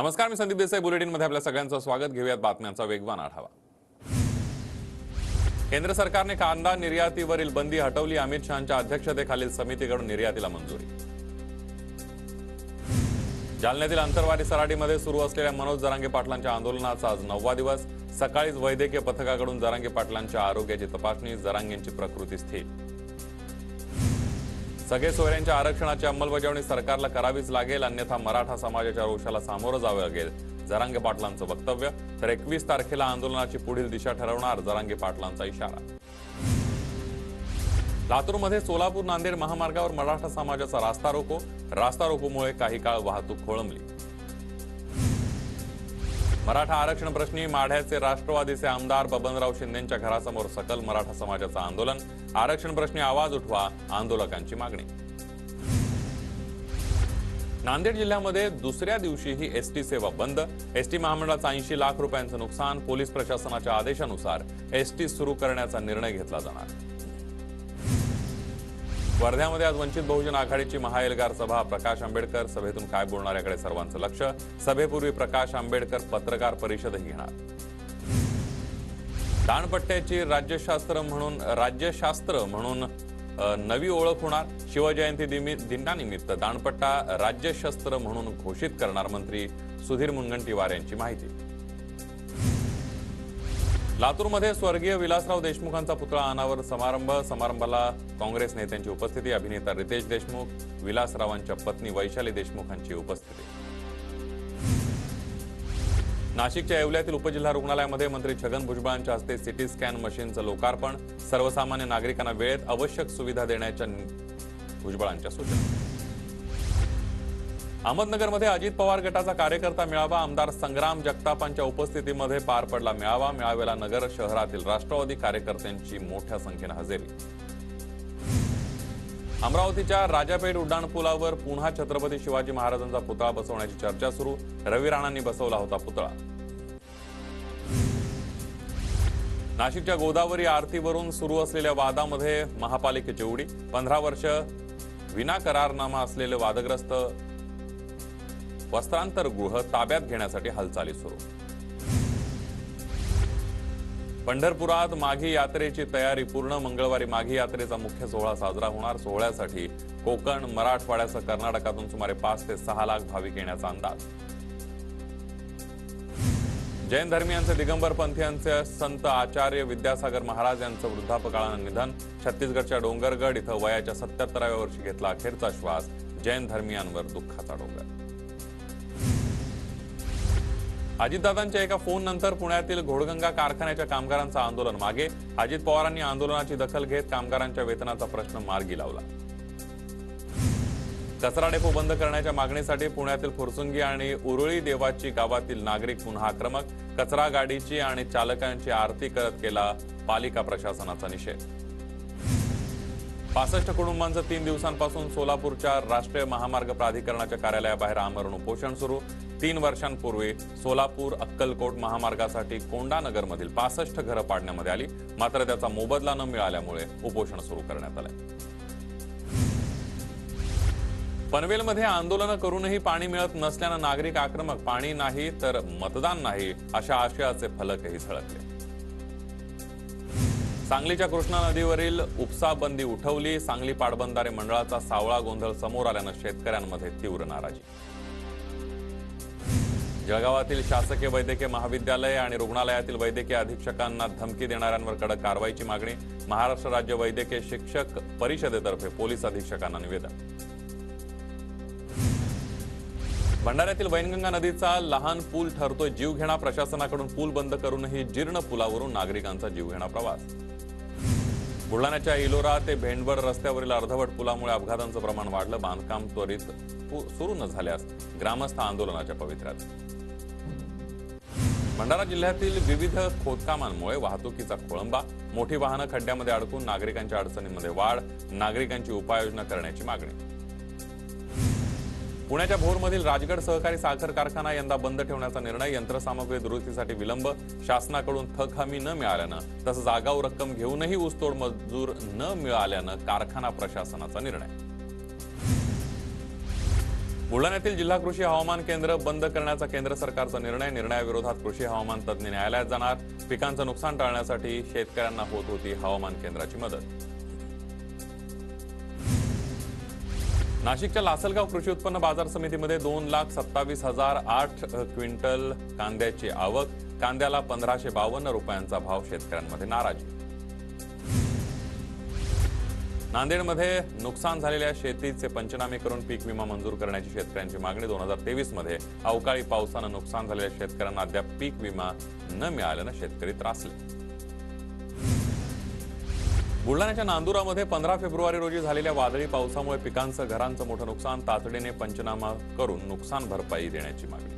नमस्कार, मी संदीप देसाई. बुलेटिनमध्ये आपल्या सगळ्यांचं स्वागत. घेऊयात बातम्यांचा वेगवान आढावा. केंद्र सरकारने कांदा निर्यातीवरील बंदी हटवली. अमित शहांच्या अध्यक्षतेखालील समितीकडून निर्यातीला मंजुरी. जालन्यातील अंतरवाली सराटीमध्ये सुरू असलेल्या मनोज जरांगे पाटलांच्या आंदोलनाचा आज 9वा दिवस. सकाळीच वैद्यकीय पथकाकडून जरांगे पाटलांच्या आरोग्याची तपासणी. जरांगेंची प्रकृती स्थिर. सगळे सोयऱ्यांच्या आरक्षणाची अंमलबजावणी सरकारला करावीच लागेल, अन्यथा मराठा समाजाच्या रोषाला सामोरं जावं लागेल, जरांगे पाटलांचं वक्तव्य. तर 21 तारखेला आंदोलनाची पुढील दिशा ठरवणार, जरांगे पाटलांचा इशारा. लातूरमध्ये सोलापूर नांदेड महामार्गावर मराठा समाजाचा रास्ता रोकोमुळे काही काळ वाहतूक खोळंबली. मराठा आरक्षण प्रश्नी माढ्याचे राष्ट्रवादीचे आमदार बबनराव शिंदेंच्या घरासमोर सकल मराठा समाजाचं आंदोलन. आरक्षण प्रश्नी आवाज उठवा, आंदोलकांची मागणी. नांदेड जिल्ह्यामध्ये दुसऱ्या दिवशीही एसटी सेवा बंद. एसटी महामंडळाचं 80 लाख रुपयांचं नुकसान. पोलीस प्रशासनाच्या आदेशानुसार एसटी सुरू करण्याचा निर्णय घेतला जाणार. वर्ध्यामध्ये आज वंचित बहुजन आघाडीची महाएल्गार सभा. प्रकाश आंबेडकर सभेतून काय बोलणाऱ्याकडे सर्वांचं लक्ष. सभेपूर्वी प्रकाश आंबेडकर पत्रकार परिषदही घेणार. दाणपट्ट्याची राज्यशास्त्र म्हणून नवी ओळख होणार. शिवजयंती दिनानिमित्त दाणपट्टा राज्यशास्त्र म्हणून घोषित करणार मंत्री सुधीर मुनगंटीवार यांची माहिती. लातूरमध्ये स्वर्गीय विलासराव देशमुखांचा पुतळा अनावरण समारंभाला काँग्रेस नेत्यांची उपस्थिती. अभिनेता रितेश देशमुख, विलासरावांच्या पत्नी वैशाली देशमुखांची उपस्थिती. नाशिकच्या येवल्यातील उपजिल्हा रुग्णालयामध्ये मंत्री छगन भुजबळांच्या हस्ते सिटी स्कॅन मशीनचं लोकार्पण. सर्वसामान्य नागरिकांना वेळेत आवश्यक सुविधा देण्याच्या भुजबळांच्या सूचना. अहमदनगरमध्ये अजित पवार गटाचा कार्यकर्ता मेळावा. आमदार संग्राम जगतापांच्या उपस्थितीमध्ये पार पडला मेळावा. मेळाव्याला नगर शहरातील राष्ट्रवादी कार्यकर्त्यांची मोठ्या संख्येने हजेरी. अमरावतीच्या राजापेठ उड्डाणपुलावर पुन्हा छत्रपती शिवाजी महाराजांचा पुतळा बसवण्याची चर्चा सुरू. रवी राणांनी बसवला होता पुतळा. नाशिकच्या गोदावरी आरतीवरून सुरू असलेल्या वादामध्ये महापालिकेची उडी. 15 वर्ष विना करारनामा असलेले वादग्रस्त वस्त्रांतर गृह ताब्यात घेण्यासाठी हालचाली सुरू. पंढरपुरात माघी यात्रेची तयारी पूर्ण. मंगळवारी माघी यात्रेचा मुख्य सोहळा साजरा होणार. सोहळ्यासाठी कोकण, मराठवाड्यासह कर्नाटकातून सुमारे 5 ते 6 लाख भाविक येण्याचा अंदाज. जैन धर्मीयांचे दिगंबर पंथीयांचे संत आचार्य विद्यासागर महाराज यांचं वृद्धापकाळानं निधन. छत्तीसगडच्या डोंगरगड इथं वयाच्या 77व्या वर्षी घेतला अखेरचा श्वास. जैन धर्मीयांवर दुःखाचा डोंगर. अजितदादांच्या एका फोननंतर पुण्यातील घोडगंगा कारखान्याच्या कामगारांचं आंदोलन मागे. अजित पवारांनी आंदोलनाची दखल घेत कामगारांच्या वेतनाचा प्रश्न मार्गी लावला. कचरा डेपो बंद करण्याच्या मागणीसाठी पुण्यातील फुरसुंगी आणि उरुळी देवाची गावातील नागरिक पुन्हा आक्रमक. कचरा गाडीची आणि चालकांची आरती करत केला पालिका प्रशासनाचा निषेध. 65 कुटुंबांचं 3 दिवसांपासून सोलापूरच्या राष्ट्रीय महामार्ग प्राधिकरणाच्या कार्यालयाबाहेर आमरण उपोषण सुरू. 3 वर्षांपूर्वी सोलापूर अक्कलकोट महामार्गासाठी कोंडानगरमधील 65 घरं पाडण्यामध्ये आली, मात्र त्याचा मोबदला न मिळाल्यामुळे उपोषण सुरू करण्यात आले. पनवेलमध्ये आंदोलनं करूनही पाणी मिळत नसल्यानं नागरिक आक्रमक. पाणी नाही तर मतदान नाही अशा आशयाचे फलकही झळकले. सांगलीच्या कृष्णा नदीवरील उपसा बंदी उठवली. सांगली पाटबंधारे मंडळाचा सावळा गोंधळ समोर आल्यानं शेतकऱ्यांमध्ये तीव्र नाराजी. जळगावातील शासकीय वैद्यकीय महाविद्यालय आणि रुग्णालयातील वैद्यकीय अधीक्षकांना धमकी देणाऱ्यांवर कडक कारवाईची मागणी. महाराष्ट्र राज्य वैद्यकीय शिक्षक परिषदेतर्फे पोलीस अधीक्षकांना निवेदन. भंडाऱ्यातील वैनगंगा नदीचा लहान पूल ठरतोय जीवघेणा. प्रशासनाकडून पूल बंद करूनही जीर्ण पुलावरून नागरिकांचा जीवघेणा प्रवास. बुलढाण्याच्या इलोरा ते भेंडवड रस्त्यावरील अर्धवट पुलामुळे अपघातांचं प्रमाण वाढलं. बांधकाम त्वरित सुरू न झाल्यास ग्रामस्थ आंदोलनाच्या पवित्र्यात. भंडारा जिल्ह्यातील विविध खोदकामांमुळे वाहतुकीचा खोळंबा. मोठी वाहनं खड्ड्यामध्ये अडकून नागरिकांच्या अडचणींमध्ये वाढ. नागरिकांची उपाययोजना करण्याची मागणी. पुण्याच्या भोरमधील राजगड सहकारी साखर कारखाना यंदा बंद ठेवण्याचा निर्णय. यंत्रसामग्री दुरुस्तीसाठी विलंब. शासनाकडून थक हमी न मिळाल्यानं तसंच आगाऊ रक्कम घेऊनही ऊसतोड मजूर न मिळाल्यानं कारखाना प्रशासनाचा निर्णय. बुलढाण्यातील जिल्हा कृषी हवामान केंद्र बंद करण्याचा केंद्र सरकारचा निर्णयाविरोधात कृषी हवामान तज्ज्ञ न्यायालयात जाणार. पिकांचं नुकसान टाळण्यासाठी शेतकऱ्यांना होत होती हवामान केंद्राची मदत. नाशिकच्या लासलगाव कृषी उत्पन्न बाजार समितीमध्ये 2,27,008 क्विंटल कांद्याची आवक. कांद्याला 1,552 रुपयांचा भाव. शेतकऱ्यांमध्ये नाराजी. नांदेडमध्ये नुकसान झालेल्या शेतीचे पंचनामे करून पीक विमा मंजूर करण्याची शेतकऱ्यांची मागणी. 2023 मध्ये अवकाळी पावसानं नुकसान झालेल्या शेतकऱ्यांना अद्याप पीक विमा न मिळाल्यानं शेतकरी त्रासले. बुलढाण्याच्या नांदुरामध्ये 15 फेब्रुवारी रोजी झालेल्या वादळी पावसामुळे पिकांचं घरांचं मोठं नुकसान. तातडीने पंचनामा करून नुकसान भरपाई देण्याची मागणी.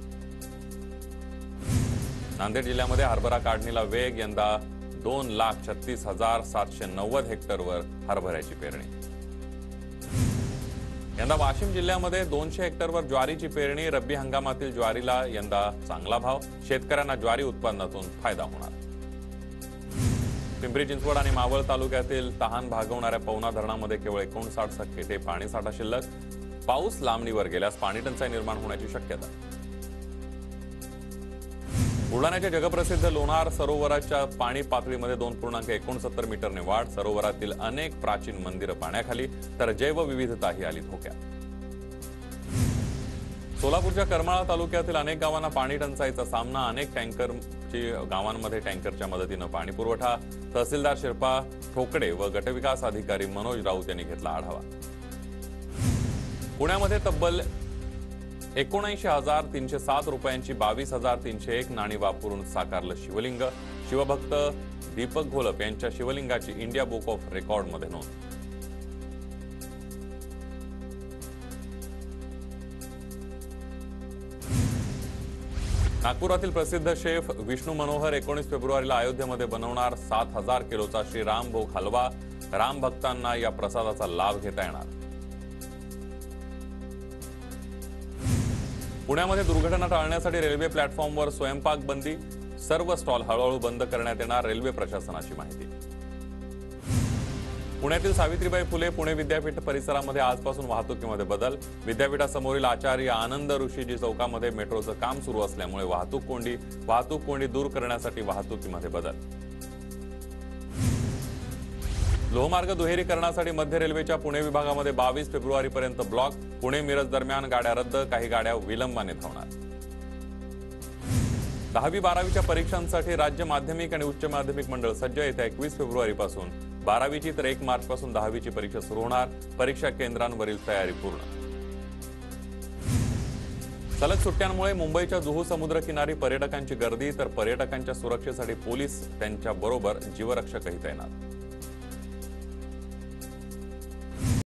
नांदेड जिल्ह्यामध्ये हरभरा काढणीला वेग. यंदा 2,36,790 हेक्टरवर हरभऱ्याची पेरणी. यंदा वाशिम जिल्ह्यामध्ये 200 हेक्टरवर ज्वारीची पेरणी. रब्बी हंगामातील ज्वारीला यंदा चांगला भाव. शेतकऱ्यांना ज्वारी उत्पादनातून फायदा होणार. पिंपरी चिंचवड आणि मावळ तालुक्यातील तहान भागवणाऱ्या पवना धरणामध्ये केवळ 59% पाणीसाठा शिल्लक. पाऊस लांबणीवर गेल्यास पाणीटंचाई निर्माण होण्याची शक्यता. बुलढाण्याच्या जगप्रसिद्ध लोणार सरोवराच्या पाणी पातळीमध्ये 2.69 मीटरने वाढ. सरोवरातील अनेक प्राचीन मंदिरं पाण्याखाली, तर जैवविविधताही आली धोक्यात. सोलापूरच्या करमाळा तालुक्यातील अनेक गावांना पाणी टंचाईचा सामना. अनेक गावांमध्ये टँकरच्या मदतीनं पाणी पुरवठा. तहसीलदार शिल्पा ठोकडे व गटविकास अधिकारी मनोज राऊत यांनी घेतला आढावा. पुण्यामध्ये तब्बल 79,307 रुपयांची 22,301 नाणी वापरून साकारलं शिवलिंग. शिवभक्त दीपक घोलप यांच्या शिवलिंगाची इंडिया बुक ऑफ रेकॉर्डमध्ये नोंद. नागपुरातील प्रसिद्ध शेफ विष्णू मनोहर 19 फेब्रुवारीला अयोध्येमध्ये बनवणार 7,000 किलोचा श्री रामभोग हलवा. राम भक्तांना या प्रसादाचा लाभ घेता येणार. पुण्यामध्ये दुर्घटना टाळण्यासाठी रेल्वे प्लॅटफॉर्मवर स्वयंपाक बंदी. सर्व स्टॉल हळूहळू बंद करण्यात येणार. रेल्वे प्रशासनाची माहिती. पुण्यातील सावित्रीबाई फुले पुणे विद्यापीठ परिसरामध्ये आजपासून वाहतुकीमध्ये बदल. विद्यापीठासमोरील आचार्य आनंद ऋषीजी चौकामध्ये मेट्रोचं काम सुरू असल्यामुळे वाहतूक कोंडी दूर करण्यासाठी वाहतुकीमध्ये बदल. लोहमार्ग दुहेरीकरणासाठी मध्य रेल्वेच्या पुणे विभागामध्ये 22 फेब्रुवारीपर्यंत ब्लॉक. पुणे मिरज दरम्यान गाड्या रद्द. काही गाड्या विलंबाने धावणार. 10वी-12वीच्या परीक्षांसाठी राज्य माध्यमिक आणि उच्च माध्यमिक मंडळ सज्ज. येत्या 21 फेब्रुवारीपासून 12वीची तर 1 मार्चपासून 10वीची परीक्षा सुरू होणार. परीक्षा केंद्रांवरील तयारी पूर्ण. सलग सुट्ट्यांमुळे मुंबईच्या जुहू समुद्रकिनारी पर्यटकांची गर्दी, तर पर्यटकांच्या सुरक्षेसाठी पोलीस त्यांच्या बरोबर जीवरक्षकही तैनात.